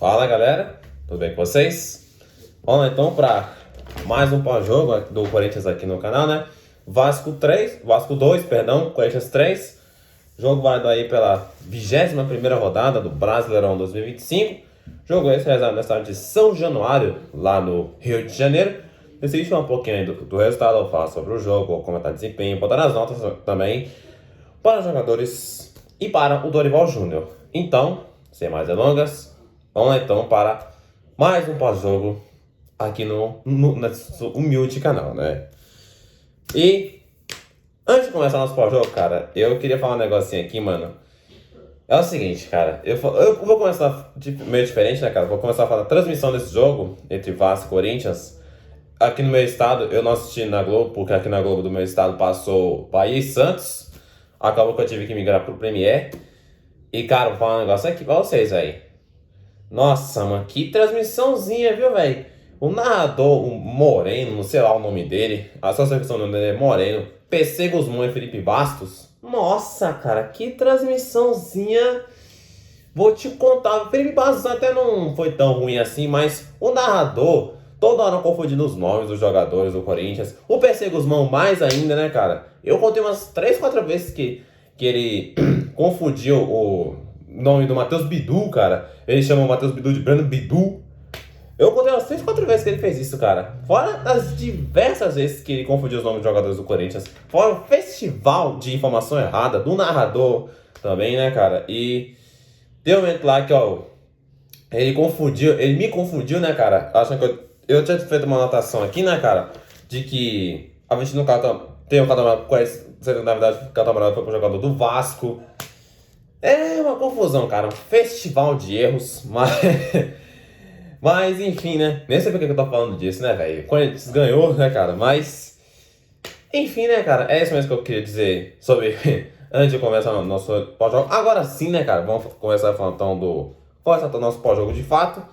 Fala galera, tudo bem com vocês? Vamos lá então para mais um pós-jogo do Corinthians aqui no canal, né? Vasco 2, Corinthians 3. Jogo válido aí pela 21ª rodada do Brasileirão 2025. Jogo esse realizado na cidade de São Januário, lá no Rio de Janeiro. Decidi falar um pouquinho aí do resultado, eu falo sobre o jogo, vou comentar desempenho, botar as notas também para os jogadores e para o Dorival Júnior. Então, sem mais delongas, vamos lá então para mais um pós-jogo aqui nesse humilde canal, né? E antes de começar nosso pós-jogo, cara, eu queria falar um negocinho aqui, mano. É o seguinte, cara, eu vou começar meio diferente, né, cara? Vou começar a falar da transmissão desse jogo entre Vasco e Corinthians. Aqui no meu estado, eu não assisti na Globo, porque aqui na Globo do meu estado passou Bahia e Santos. Acabou que eu tive que migrar pro Premiere. E, cara, vou falar um negócio aqui pra vocês, aí. Nossa, mano, que transmissãozinha, viu, velho? O narrador, o Moreno, não sei lá o nome dele, a só sei que o nome dele é Moreno, PC Guzmão e Felipe Bastos. Nossa, cara, que transmissãozinha. Vou te contar, o Felipe Bastos até não foi tão ruim assim, mas o narrador, toda hora confundindo os nomes dos jogadores do Corinthians. O PC Guzmão mais ainda, né, cara? Eu contei umas 3, 4 vezes que ele confundiu o nome do Matheus Bidu, cara. Ele chama o Matheus Bidu de Breno Bidu. Eu contei umas 3, 4 vezes que ele fez isso, cara. Fora as diversas vezes que ele confundiu os nomes dos jogadores do Corinthians. Fora o festival de informação errada do narrador também, né, cara? E tem um momento lá que, ó, ele me confundiu, né, cara? Achando que eu tinha feito uma anotação aqui, né, cara? De que a gente no cartão tem um cartão, na verdade, o cartão amarelo foi pro jogador do Vasco. É uma confusão, cara. Um festival de erros, mas enfim, né? Nem sei por que eu tô falando disso, né, velho? O Corinthians ganhou, né, cara? Mas enfim, né, cara? É isso mesmo que eu queria dizer sobre antes de começar o nosso pós-jogo. Agora sim, né, cara? Vamos começar falando então do nosso pós-jogo de fato.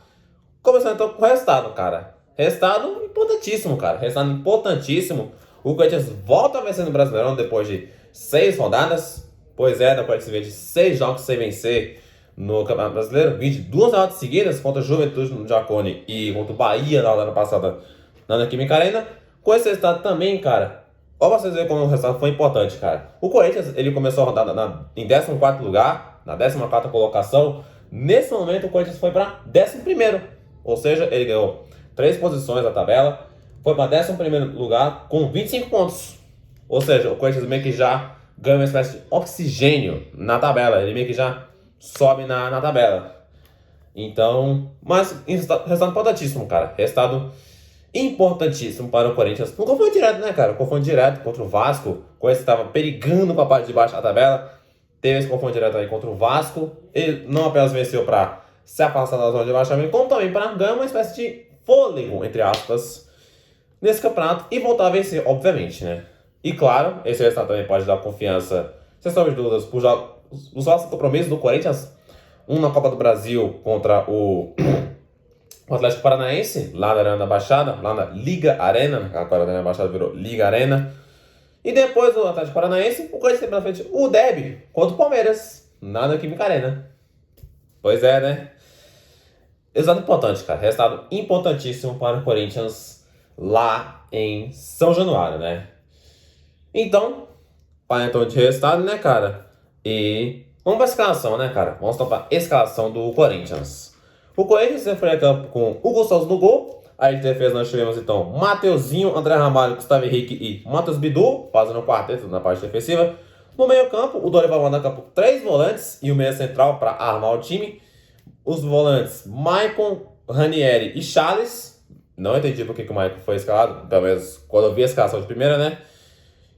Começando então com o resultado, cara. Resultado importantíssimo, cara. Resultado importantíssimo. O Corinthians volta a vencer no Brasileirão depois de 6 rodadas. Pois é, da Corinthians vem de 6 jogos sem vencer no Campeonato Brasileiro. Vem de 2 derrotas seguidas contra o Juventude no Jacone e contra o Bahia na rodada passada na Neoquímica Arena. Com esse resultado também, cara, ó, vocês verem como o resultado foi importante, cara. O Corinthians, ele começou a rodada em 14º lugar, na 14ª colocação. Nesse momento, o Corinthians foi para 11º. Ou seja, ele ganhou 3 posições na tabela. Foi para 11º lugar com 25 pontos. Ou seja, o Corinthians meio que já ganha uma espécie de oxigênio na tabela. Ele meio que já sobe na tabela. Então, mas resultado importantíssimo, cara. Resultado importantíssimo para o Corinthians. Um confronto direto, né, cara? Um confronto direto contra o Vasco. O Corinthians estava perigando para a parte de baixo da tabela. Teve esse confronto direto aí contra o Vasco. Ele não apenas venceu para se afastar da zona de baixamento, como também para ganhar uma espécie de fôlego, entre aspas, nesse campeonato e voltar a vencer, obviamente, né? E claro, esse resultado também pode dar confiança, sem sombra de dúvidas, os nossos compromissos do Corinthians. Um na Copa do Brasil contra o Atlético Paranaense, lá na Arena da Baixada, lá na Liga Arena, agora a Arena da Baixada virou Liga Arena. E depois do Atlético Paranaense, o Corinthians tem pela frente o derby contra o Palmeiras, na Neoquímica Arena. Pois é, né? Resultado importante, cara. Resultado importantíssimo para o Corinthians lá em São Januário, né? Então, para então de resultado, né, cara? E vamos para a escalação, né, cara? Vamos então para a escalação do Corinthians. O Corinthians foi a campo com Hugo Souza no gol. Aí de defesa nós tivemos então Mateuzinho, André Ramalho, Gustavo Henrique e Matheus Bidu, fazendo o quarteto na parte defensiva. No meio campo, o Dorival manda campo 3 volantes e o meia central para armar o time. Os volantes, Maicon, Ranieri e Charles. Não entendi porque que o Maicon foi escalado, pelo menos quando eu vi a escalação de primeira, né?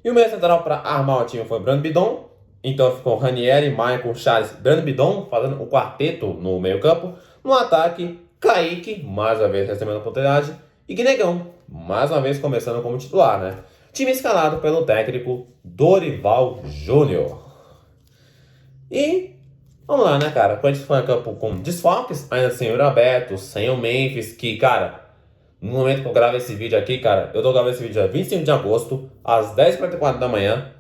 E o meia central para armar o time foi Brando Bidon. Então ficou Ranieri, Maicon, Charles, Brando Bidon, fazendo o quarteto no meio campo. No ataque, Kaique, mais uma vez recebendo a oportunidade, e Guinegão, mais uma vez começando como titular, né? Time escalado pelo técnico Dorival Júnior. E vamos lá, né, cara? Quando a gente foi a campo com desfalques, ainda sem o Roberto, sem o Memphis, que, cara, no momento que eu gravo esse vídeo aqui, cara, eu tô gravando esse vídeo dia 25 de agosto, às 10h44 da manhã.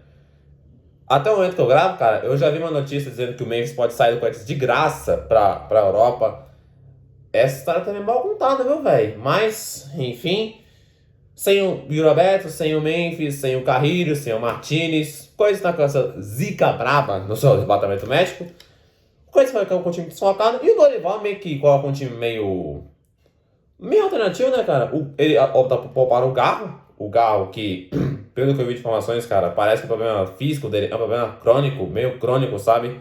Até o momento que eu gravo, cara, eu já vi uma notícia dizendo que o Memphis pode sair do Corinthians de graça pra Europa. essa história também é mal contada, viu, velho? Mas, enfim, sem o Yuri Alberto, sem o Memphis, sem o Carrilho, sem o Martinez, Coisa está com essa zica braba no seu departamento médico. Coisa vai ficar com o time desfalcado. E o Dorival meio que coloca um time meio alternativo, né, cara? Ele opta por poupar o Garro. O Garro que, pelo que eu vi de informações, cara, parece que o problema físico dele é um problema crônico, meio crônico, sabe?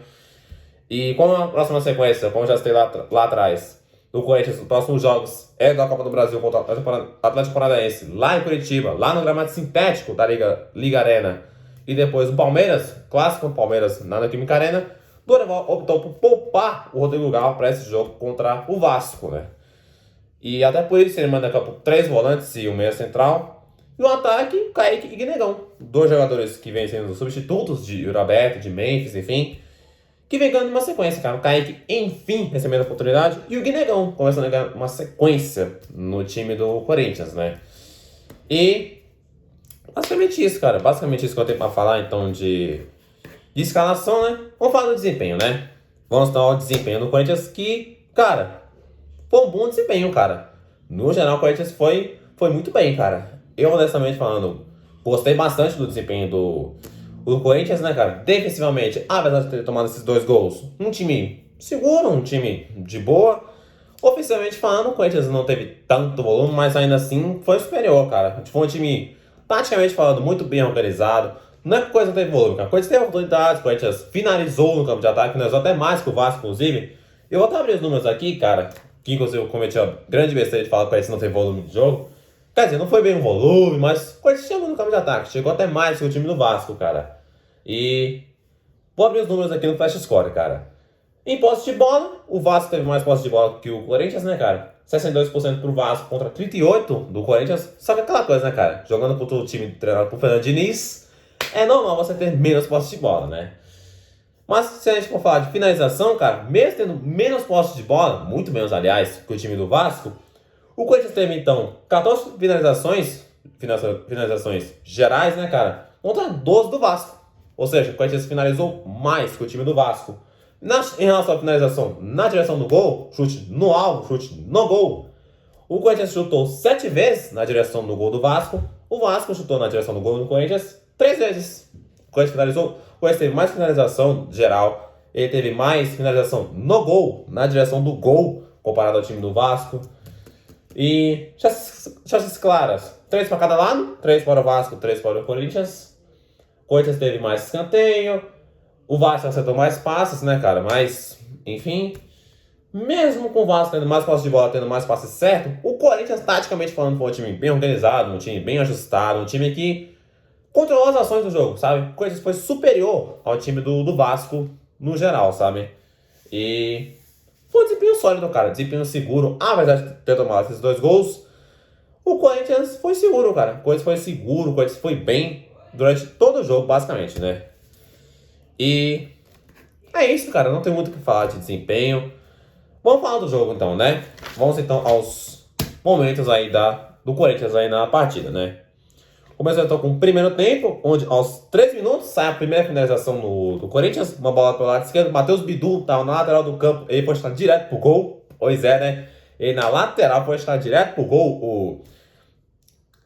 E como a próxima sequência, como eu já citei lá atrás, do Corinthians, os próximos jogos é da Copa do Brasil contra o Atlético Paranaense, lá em Curitiba, lá no gramado sintético da Liga Arena, e depois o Palmeiras, clássico Palmeiras na Neoquímica Arena, Dorival optou por poupar o Rodrigo Garro para esse jogo contra o Vasco, né? E até por isso ele manda campo 3 volantes e um meia central. E o ataque, Kaique e Guinegão. 2 jogadores que vêm sendo substitutos de Uraberto, de Memphis, enfim. Que vem ganhando uma sequência, cara. O Kaique, enfim, recebendo a oportunidade. E o Guinegão começando a ganhar uma sequência no time do Corinthians, né? E basicamente isso, cara. Basicamente isso que eu tenho pra falar, então, de escalação, né? Vamos falar do desempenho, né? Vamos dar o desempenho do Corinthians que, cara, foi um bom desempenho, cara. No geral, o Corinthians foi muito bem, cara. Eu, honestamente falando, gostei bastante do desempenho do Corinthians, né, cara? Defensivamente, apesar de ter tomado esses 2 gols, um time seguro, um time de boa. Ofensivamente falando, o Corinthians não teve tanto volume, mas ainda assim foi superior, cara. Foi um time, praticamente falando, muito bem organizado. Não é que o Corinthians não teve volume, cara. O Corinthians teve oportunidades, o Corinthians finalizou no campo de ataque, finalizou até mais que o Vasco, inclusive. Eu vou até abrir os números aqui, cara, que inclusive eu cometi a grande besteira de falar que o Corinthians não teve volume de jogo. Quer dizer, não foi bem um volume, mas o Corinthians chegou no campo de ataque, chegou até mais que o time do Vasco, cara. E vou abrir os números aqui no Flash Score, cara. Em posse de bola, o Vasco teve mais posse de bola que o Corinthians, né, cara? 62% pro Vasco contra 38% do Corinthians. Só que aquela coisa, né, cara? Jogando contra o time treinado por Fernando Diniz, é normal você ter menos posse de bola, né? Mas se a gente for falar de finalização, cara, mesmo tendo menos posse de bola, muito menos, aliás, que o time do Vasco, o Corinthians teve, então, 14 finalizações gerais, né, cara? Contra 12 do Vasco. Ou seja, o Corinthians finalizou mais que o time do Vasco. Em relação à finalização na direção do gol, chute no alvo, chute no gol, o Corinthians chutou 7 vezes na direção do gol do Vasco. O Vasco chutou na direção do gol do Corinthians 3 vezes. O Corinthians finalizou. O Corinthians teve mais finalização geral. Ele teve mais finalização no gol, na direção do gol, comparado ao time do Vasco. E chances claras. 3 para cada lado. 3 para o Vasco, 3 para o Corinthians. O Corinthians teve mais escanteio. O Vasco acertou mais passes, né, cara? Mas, enfim, mesmo com o Vasco tendo mais passes de bola, tendo mais passes certos, o Corinthians, taticamente falando, foi um time bem organizado, um time bem ajustado, um time que controlou as ações do jogo, sabe? O Corinthians foi superior ao time do Vasco no geral, sabe? E foi um desempenho sólido, cara. Desempenho seguro. Apesar de ter tomado esses 2 gols, o Corinthians foi seguro, cara. O Corinthians foi seguro, o Corinthians foi bem durante todo o jogo, basicamente, né? E é isso, cara. Não tem muito o que falar de desempenho. Vamos falar do jogo, então, né? Vamos, então, aos momentos aí do Corinthians aí na partida, né? Começou, então, com o primeiro tempo, onde aos 3 minutos sai a primeira finalização do Corinthians. Uma bola pelo lado esquerdo. Matheus Bidu estava na lateral do campo. Ele foi estar direto pro gol. Pois é, né? Ele na lateral foi estar direto pro gol. O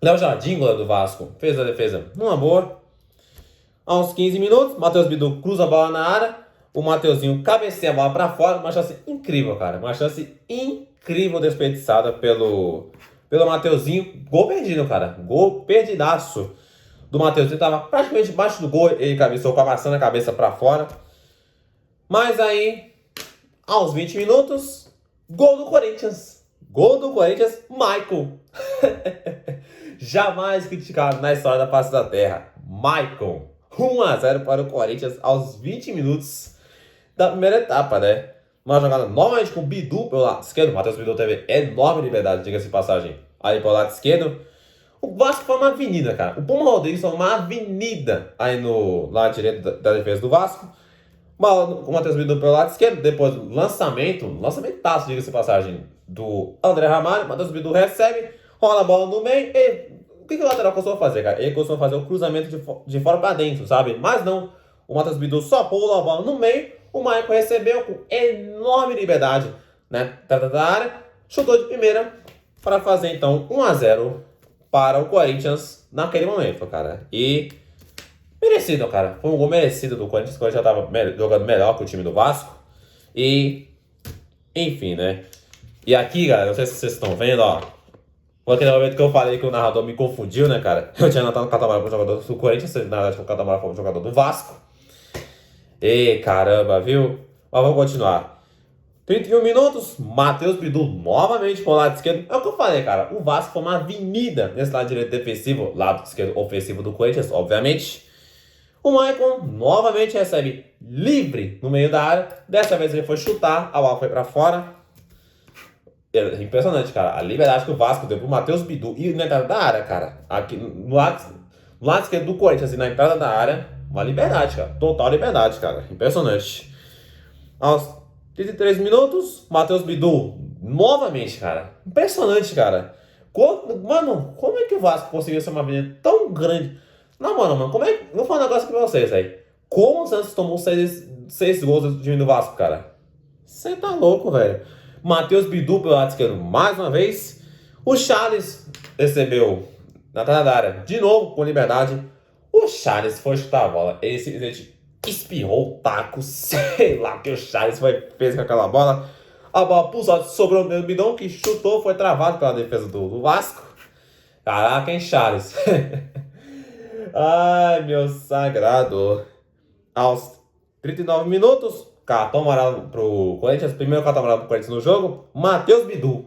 Léo Jardim, goleiro do Vasco, fez a defesa numa boa. Aos 15 minutos, Matheus Bidu cruza a bola na área. O Mateuzinho cabeceia a bola pra fora. Uma chance incrível, cara. Uma chance incrível desperdiçada pelo Mateuzinho. Gol perdido, cara. Gol perdidaço do Mateuzinho. Tava praticamente debaixo do gol. Ele cabeceou com a maçã na cabeça pra fora. Mas aí, aos 20 minutos, gol do Corinthians. Gol do Corinthians, Michael. Jamais criticado na história da face da terra. Michael. 1-0 para o Corinthians aos 20 minutos da primeira etapa, né? Uma jogada novamente com o Bidu pelo lado esquerdo. O Matheus Bidu teve enorme liberdade, diga-se de passagem, aí pelo lado esquerdo. O Vasco foi uma avenida, cara. O Puma Rodrigues foi uma avenida aí no lado direito da defesa do Vasco. O Matheus Bidu pelo lado esquerdo. Depois lançamentaço, diga-se de passagem, do André Ramalho. O Matheus Bidu recebe, rola a bola no meio e... O que o lateral costuma fazer, cara? Ele costuma fazer o cruzamento de fora pra dentro, sabe? Mas não. O Matheus Bidu só pula a bola no meio. O Michael recebeu com enorme liberdade, né? Da área. chutou de primeira para fazer então 1-0 para o Corinthians naquele momento, cara. E merecido, cara. Foi um gol merecido do Corinthians. O Corinthians já tava jogando melhor que o time do Vasco. E, enfim, né? E aqui, galera, não sei se vocês estão vendo, ó. Foi aquele momento que eu falei que o narrador me confundiu, né, cara? Eu tinha anotado o Catamarã pro jogador do Corinthians, na verdade o Catamarã foi o jogador do Vasco. E caramba, viu? Mas vamos continuar. 31 minutos, Matheus Bidu novamente pro lado esquerdo. É o que eu falei, cara. O Vasco foi uma avenida nesse lado direito defensivo, lado esquerdo ofensivo do Corinthians, obviamente. O Maicon novamente recebe livre no meio da área. Dessa vez ele foi chutar, a bola foi pra fora. É impressionante, cara. A liberdade que o Vasco deu pro Matheus Bidu e na entrada da área, cara. Aqui no lado esquerdo do Corinthians e na entrada da área, uma liberdade, cara. Total liberdade, cara. Impressionante. Aos 33 minutos, Matheus Bidu novamente, cara. Impressionante, cara. Mano, como é que o Vasco conseguiu ser uma avenida tão grande? Não, mano, como é que... Vou falar um negócio aqui pra vocês, aí. Como o Santos tomou 6 gols do time do Vasco, cara? Você tá louco, velho. Matheus Bidu pelo lado esquerdo mais uma vez. O Charles recebeu na entrada da área de novo com liberdade. O Charles foi chutar a bola. Ele simplesmente espirrou o taco. Sei lá o que o Charles fez com aquela bola. A bola pulsou, sobrou no Bidão que chutou, foi travado pela defesa do Vasco. Caraca, hein, Charles? Ai, meu sagrado. Aos 39 minutos, cartão amarelo pro Corinthians. Primeiro cartão amarelo pro Corinthians no jogo. Matheus Bidu.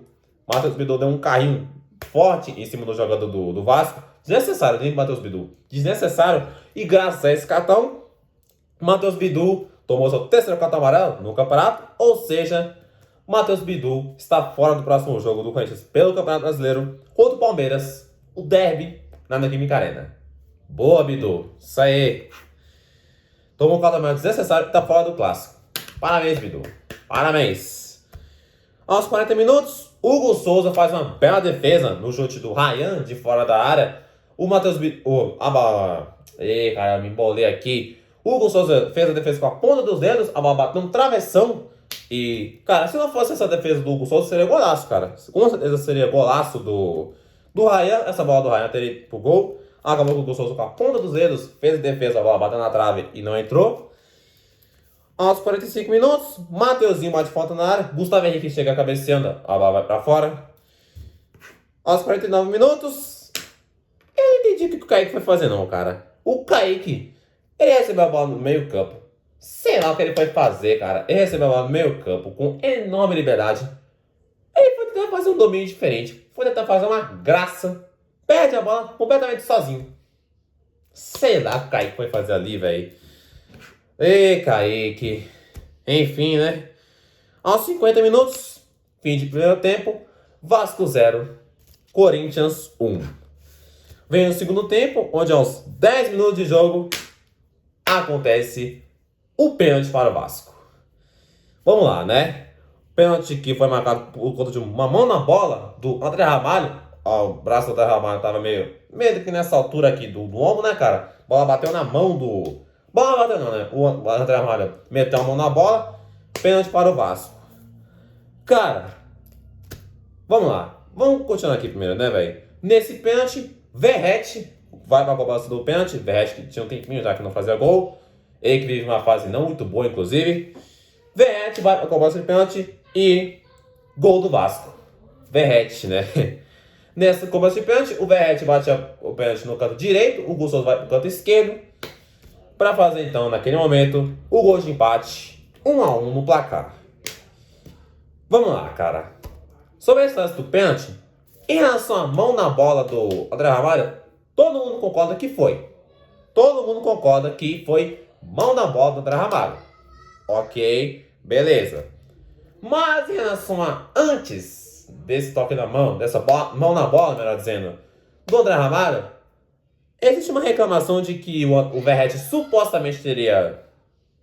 Matheus Bidu deu um carrinho forte em cima do jogador do Vasco. Desnecessário, hein, Matheus Bidu? Desnecessário. E graças a esse cartão, Matheus Bidu tomou seu terceiro cartão amarelo no campeonato. Ou seja, Matheus Bidu está fora do próximo jogo do Corinthians pelo Campeonato Brasileiro contra o Palmeiras. O derby na Neoquímica Arena. Boa, Bidu. Isso aí. Tomou um cartão amarelo desnecessário e está fora do clássico. Parabéns, Bidu. Parabéns. Aos 40 minutos, Hugo Souza faz uma bela defesa no chute do Ryan de fora da área. O Matheus Bidu... Ei, cara, me embolei aqui. Hugo Souza fez a defesa com a ponta dos dedos, a bola bateu no travessão. E, cara, se não fosse essa defesa do Hugo Souza, seria golaço, cara. Com certeza seria golaço do Ryan. Essa bola do Ryan teria ido pro gol. Acabou com o Hugo Souza com a ponta dos dedos, fez a defesa, a bola bateu na trave e não entrou. Aos 45 minutos, Mateuzinho bate falta na área. Gustavo Henrique chega cabeceando, a bola vai pra fora. Aos 49 minutos, eu não entendi o que o Kaique foi fazer não, cara. O Kaique, ele recebeu a bola no meio campo. Sei lá o que ele foi fazer, cara. Ele recebeu a bola no meio campo com enorme liberdade. Ele foi tentar fazer um domínio diferente. Foi tentar fazer uma graça. Perde a bola completamente sozinho. Sei lá o que o Kaique foi fazer ali, velho. Ei, Kaique. Enfim, né? Aos 50 minutos, fim de primeiro tempo, Vasco 0, Corinthians 1. Vem o segundo tempo, onde aos 10 minutos de jogo, acontece o pênalti para o Vasco. Vamos lá, né? Pênalti que foi marcado por conta de uma mão na bola do André Ramalho. Ó, o braço do André Ramalho tava meio que nessa altura aqui do ombro, né, cara? A bola bateu na mão do... Bola bateu não, né? O André Ramalho meteu a mão na bola. Pênalti para o Vasco. Cara, vamos lá. Vamos continuar aqui primeiro, né, velho? Nesse pênalti, Verratti vai para a cobrança do pênalti. Verratti que tinha um tempinho já que não fazia gol. Ele que vive uma fase não muito boa, inclusive. Verratti vai para a cobrança de pênalti e gol do Vasco. Verratti, né? Nessa cobrança de pênalti, o Verratti bate o pênalti no canto direito, o Gustavo vai para o canto esquerdo, para fazer então, naquele momento, o gol de empate, 1-1 no placar. Vamos lá, cara. Sobre esse lance do pênalti, em relação à mão na bola do André Ramalho, todo mundo concorda que foi. Todo mundo concorda que foi mão na bola do André Ramalho. Ok, beleza. Mas em relação a antes desse toque na mão, dessa mão na bola, melhor dizendo, do André Ramalho, existe uma reclamação de que o Verratti supostamente teria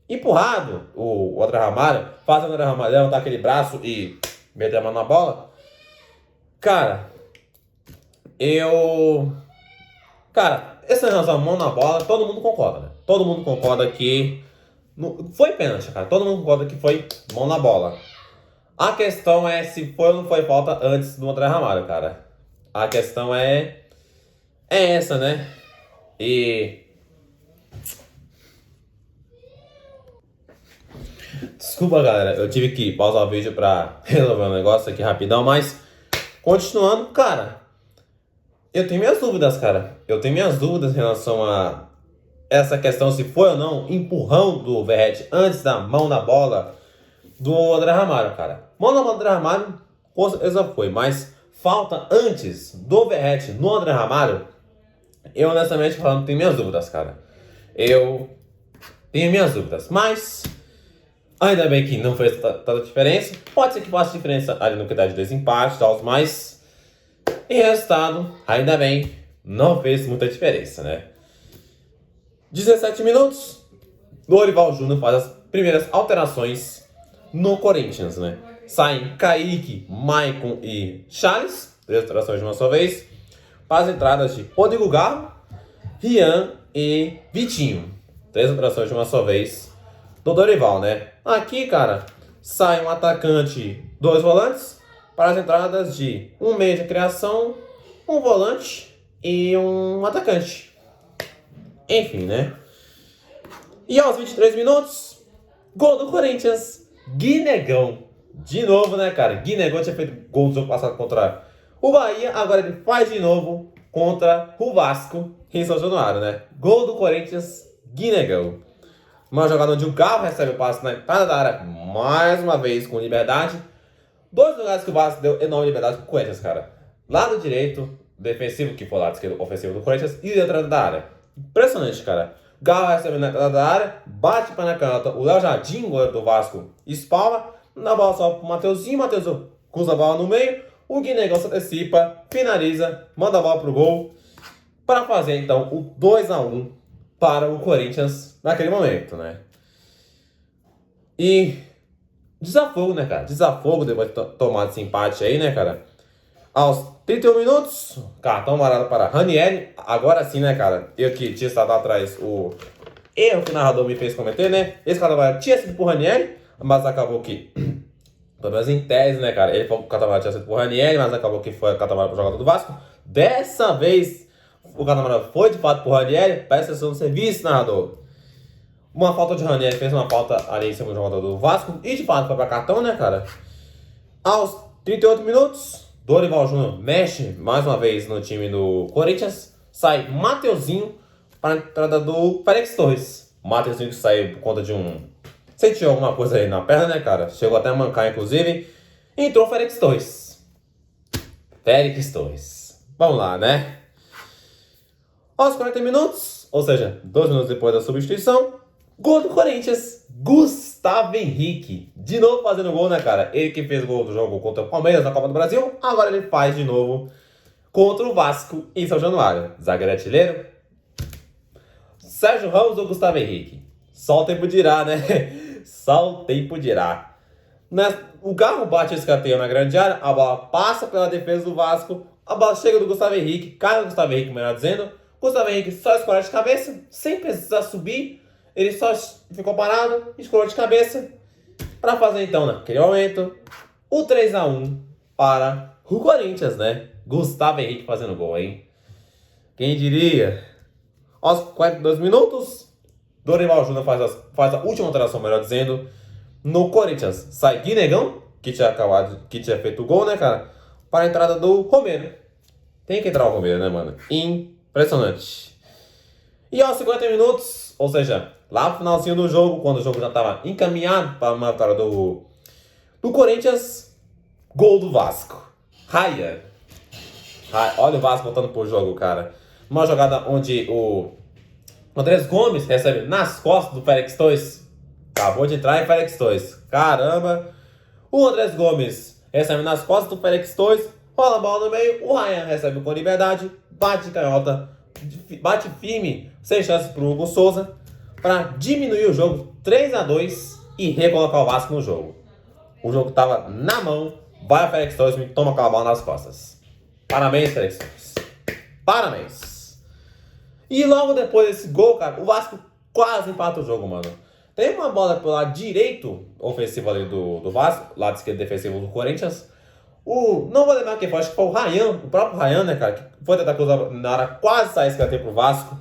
empurrado o André Ramalho, fazendo o André Ramalho levantar aquele braço e meter a mão na bola. Cara, essa relação a mão na bola, todo mundo concorda, né? Todo mundo concorda que foi pênalti, cara. Todo mundo concorda que foi mão na bola. A questão é se foi ou não foi falta antes do André Ramalho, cara. A questão é essa, né? E desculpa, galera, eu tive que pausar o vídeo pra resolver um negócio aqui rapidão, mas continuando, cara, eu tenho minhas dúvidas, cara. Eu tenho minhas dúvidas em relação a essa questão se foi ou não empurrão do Verratti antes da mão na bola do André Ramalho, cara. Mão na bola do André Ramalho, com certeza foi, mas falta antes do Verratti no André Ramalho, eu honestamente falando tenho minhas dúvidas, cara. Eu tenho minhas dúvidas, mas ainda bem que não fez tanta diferença. Pode ser que faça diferença ali no que dá de desempate e tal, mas em resultado, ainda bem, não fez muita diferença, né? 17 minutos, Dorival Júnior faz as primeiras alterações no Corinthians, né? Saem Kaique, Maicon e Charles, 3 alterações de uma só vez, para as entradas de Rodrigo Garro, Rian e Vitinho, 3 alterações de uma só vez do Dorival, né? Aqui, cara, sai um atacante, 2 volantes, para as entradas de um meia de criação, um volante e um atacante. Enfim, né? E aos 23 minutos, gol do Corinthians, Guinegão. De novo, né, cara? Guinegão tinha feito gol no jogo passado contra o Bahia, agora ele faz de novo contra o Vasco em São Januário, né? Gol do Corinthians, Guinegão. Uma jogada onde o Galo recebe o passe na entrada da área, mais uma vez com liberdade. 2 lugares que o Vasco deu enorme liberdade pro Corinthians, cara. Lado direito, defensivo, que foi o lado esquerdo ofensivo do Corinthians, e dentro da área. Impressionante, cara. Galo recebe na entrada da área, bate para na canhota. O Léo Jardim, goleiro do Vasco, espalma. Na bola só pro Mateuzinho. Mateuzinho cruza a bola no meio. O Guinegão se antecipa, finaliza, manda a bola pro gol. Para fazer então o 2-1 para o Corinthians naquele momento, né? E desafogo, né, cara? Desafogo depois de tomar esse empate aí, né, cara? Aos 31 minutos, cartão amarelo para Ranieri. Agora sim, né, cara? Eu que tinha estado atrás o erro que o narrador me fez cometer, né? Esse cartão amarelo tinha sido por Ranieri, mas acabou que, pelo menos em tese, né, cara? Ele falou que o cartão amarelo tinha sido por Ranieri, mas acabou que foi o cartão amarelo para o jogador do Vasco. Dessa vez, o cartão amarelo foi de fato por Ranieri. Presta atenção no serviço, narrador. Uma falta de Ranieri, fez uma falta ali em cima do jogador do Vasco. E de fato foi para cartão, né, cara? Aos 38 minutos, Dorival Júnior mexe mais uma vez no time do Corinthians. Sai Mateuzinho para a entrada do Félix Torres. Mateuzinho que saiu por conta de sentiu alguma coisa aí na perna, né, cara? Chegou até a mancar, inclusive. Entrou o Félix Torres. Félix Torres. Vamos lá, né? Aos 40 minutos, ou seja, 2 minutos depois da substituição, gol do Corinthians, Gustavo Henrique. De novo fazendo gol, né, cara? Ele que fez gol do jogo contra o Palmeiras na Copa do Brasil, agora ele faz de novo contra o Vasco em São Januário. Zagueiro artilheiro. Sérgio Ramos ou Gustavo Henrique? Só o tempo dirá, né? Só o tempo dirá. O Garro bate o escanteio na grande área, a bola passa pela defesa do Vasco, a bola chega do Gustavo Henrique, cai no Gustavo Henrique, melhor dizendo. Gustavo Henrique só escolhe de cabeça, sem precisar subir. Ele só ficou parado, escolheu de cabeça, para fazer então, naquele momento, o 3-1 para o Corinthians, né? Gustavo Henrique fazendo gol, hein? Quem diria? Aos 42 minutos, Dorival Júnior faz a última alteração, melhor dizendo, no Corinthians. Sai Guinegão, que tinha feito o gol, né, cara? Para a entrada do Romero. Tem que entrar o Romero, né, mano? Impressionante. E aos 50 minutos, ou seja, lá no finalzinho do jogo, quando o jogo já estava encaminhado para uma vitória do Corinthians, gol do Vasco. Raia. Olha o Vasco voltando pro jogo, cara. Uma jogada onde o Andrés Gomes recebe nas costas do Félix Torres. Acabou de entrar em Félix Torres. Caramba. O Andrés Gomes recebe nas costas do Félix Torres. Rola a bola no meio. O Ryan recebe com liberdade. Bate de canhota. Bate firme. Sem chance pro Hugo Souza. Para diminuir o jogo 3-2 e recolocar o Vasco no jogo. O jogo tava na mão. Vai a Félix Torres e toma aquela bola nas costas. Parabéns, Félix Torres. Parabéns. E logo depois desse gol, cara, o Vasco quase empata o jogo, mano. Tem uma bola pelo lado direito ofensivo ali do Vasco, lado esquerdo defensivo do Corinthians. Não vou lembrar quem foi, acho que foi o Ryan, o próprio Ryan, né, cara? Que foi tentar cruzar na hora, quase sair escanteio pro Vasco.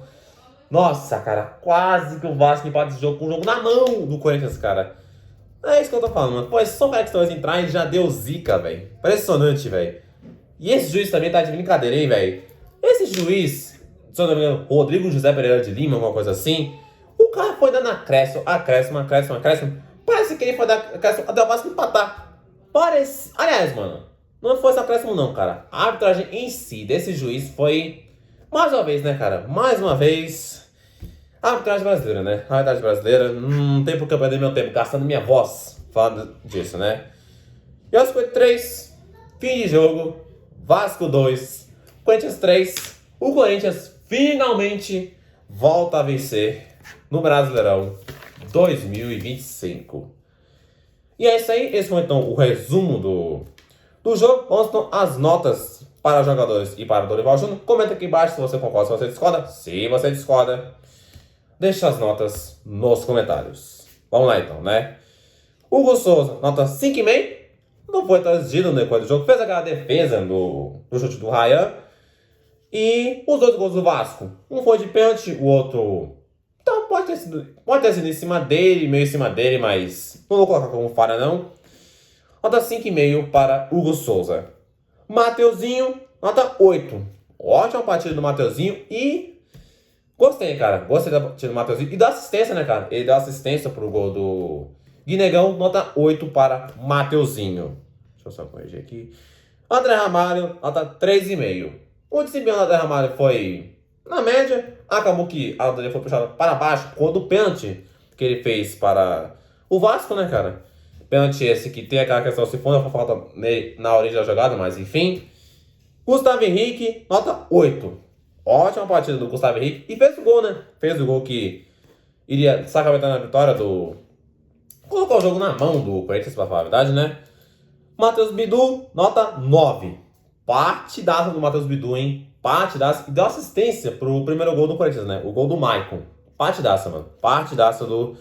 Nossa, cara, quase que o Vasco empata esse jogo com o jogo na mão do Corinthians, cara. É isso que eu tô falando, mano. Pô, só para que estão entrar e já deu zica, velho. Impressionante, velho. E esse juiz também tá de brincadeira, hein, velho? Esse juiz, se eu não me engano, Rodrigo José Pereira de Lima, alguma coisa assim. O cara foi dando acréscimo. Parece que ele foi dar acréscimo até o Vasco empatar. Parece. Aliás, mano, não foi esse acréscimo, não, cara. A arbitragem em si desse juiz foi. Mais uma vez, né, cara? Mais uma vez. A arbitragem brasileira, né? A arbitragem brasileira. Não tem por que eu perder meu tempo gastando minha voz falando disso, né? E aos 53, fim de jogo. Vasco 2, Corinthians 3. O Corinthians finalmente volta a vencer no Brasileirão 2025. E é isso aí. Esse foi então o resumo do jogo. Vamos então às notas para os jogadores e para o Dorival Júnior. Comenta aqui embaixo se você concorda, se você discorda. Se você discorda, deixa as notas nos comentários. Vamos lá então, né? Hugo Souza, nota 5,5. Não foi transigido no decorrer do jogo. Fez aquela defesa do chute do Ryan. E os dois gols do Vasco. Um foi de pênalti, o outro... Então pode ter sido em cima dele, meio em cima dele, mas não vou colocar como falha não. Nota 5,5 para Hugo Souza. Mateuzinho, nota 8. Ótima partida do Mateuzinho e... Gostei, cara. Gostei da partida do Mateuzinho. E da assistência, né, cara? Ele deu assistência pro gol do Guinegão. Nota 8 para Mateuzinho. Deixa eu só corrigir aqui. André Ramalho, nota 3,5. O desempenho do André Ramalho foi na média. Acabou que a nota dele foi puxada para baixo por conta do pênalti que ele fez para o Vasco, né, cara? Pênalti esse que tem aquela questão se for falta na origem da jogada, mas enfim. Gustavo Henrique, nota 8. Ótima partida do Gustavo Henrique. E fez o gol, né? Fez o gol que iria sacramentar na vitória do... Colocou o jogo na mão do Corinthians, pra falar a verdade, né? Matheus Bidu, nota 9. Partidaça do Matheus Bidu, hein? Partidaça. E deu assistência pro primeiro gol do Corinthians, né? O gol do Maicon. Partidaça, mano. Partidaça do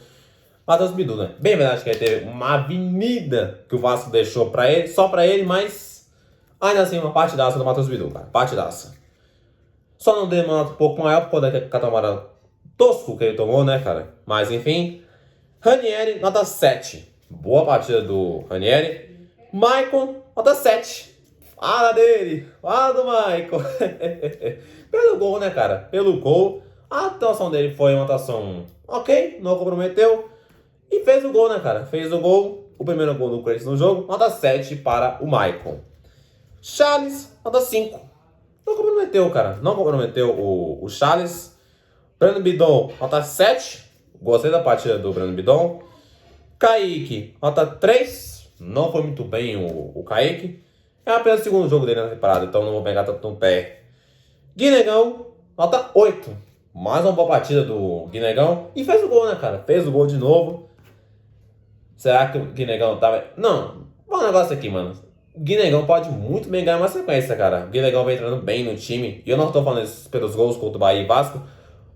Matheus Bidu, né? Bem verdade que ele teve uma avenida que o Vasco deixou pra ele, só pra ele, mas ainda assim uma partidaça do Matheus Bidu, cara. Partidaça. Só não deu uma nota um pouco maior por conta daquele cartão amarelo tosco que ele tomou, né, cara? Mas enfim. Ranieri, nota 7. Boa partida do Ranieri. Maicon, nota 7. Fala dele. Fala do Maicon. Pelo gol, né, cara? Pelo gol. A atuação dele foi uma atuação ok, não comprometeu. E fez o gol, né, cara? Fez o gol. O primeiro gol do Corinthians no jogo. Nota 7 para o Maicon. Charles, nota 5. Não comprometeu, cara. Não comprometeu o Charles. Breno Bidon, nota 7. Gostei da partida do Breno Bidon. Kaique, nota 3. Não foi muito bem o Kaique. É apenas o segundo jogo dele na temporada, então não vou pegar tanto no pé. Guinegão, nota 8. Mais uma boa partida do Guinegão. E fez o gol, né, cara? Fez o gol de novo. Será que o Guinegão tava... Não, bom negócio aqui, mano. O Guinegão pode muito bem ganhar uma sequência, cara. O Guinegão vem entrando bem no time. E eu não tô falando isso pelos gols contra o Bahia e Vasco.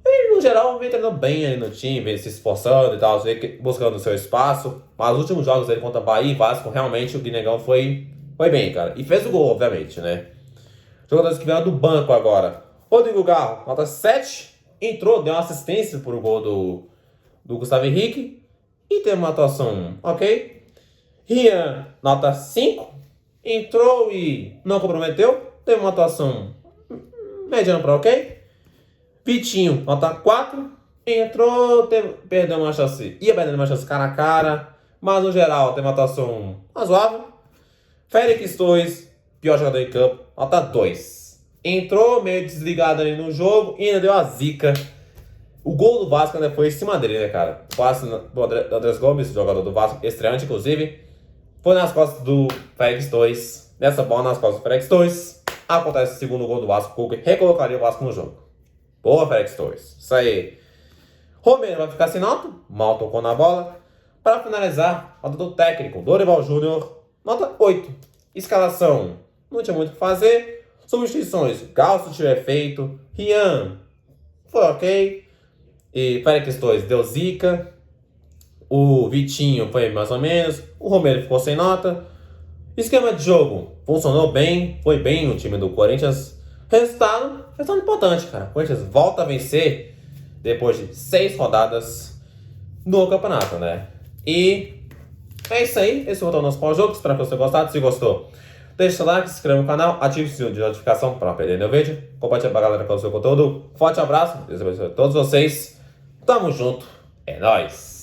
Ele, no geral, vem entrando bem ali no time, vem se esforçando e tal, buscando o seu espaço. Mas os últimos jogos dele contra Bahia e Vasco, realmente o Guinegão foi bem, cara. E fez o gol, obviamente, né? Jogadores que vieram do banco agora. Rodrigo Garro, nota 7. Entrou, deu uma assistência pro gol do Gustavo Henrique. E teve uma atuação ok. Rian, nota 5. Entrou e não comprometeu. Teve uma atuação mediana para ok. Vitinho, nota 4. Entrou, perdeu uma chance. Ia perdendo uma chance cara a cara. Mas no geral, teve uma atuação razoável. Félix Torres, pior jogador em campo, nota 2. Entrou meio desligado ali no jogo e ainda deu a zica. O gol do Vasco ainda foi em cima dele, né, cara? O passe do Andrés Gomes, jogador do Vasco, estreante, inclusive, foi nas costas do Félix Torres. Nessa bola nas costas do Félix Torres, acontece o segundo gol do Vasco, o que recolocaria o Vasco no jogo. Boa, Félix Torres. Isso aí. Romero vai ficar sem nota, mal tocou na bola. Para finalizar, nota do técnico, Dorival Júnior, nota 8. Escalação, não tinha muito o que fazer. Substituições, Galso tiver feito. Rian, foi ok. E Félix Torres deu zica. O Vitinho foi mais ou menos. O Romero ficou sem nota. Esquema de jogo funcionou bem. Foi bem o time do Corinthians. Resultado importante, cara. O Corinthians volta a vencer depois de 6 rodadas no campeonato, né? E é isso aí. Esse foi o nosso pós-jogo. Espero que você tenha gostado. Se gostou, deixa seu like, se inscreva no canal, ative o sininho de notificação para não perder nenhum vídeo. Compartilha pra galera com o seu conteúdo. Forte abraço. Deus abençoe a todos vocês. Tamo junto. É nóis.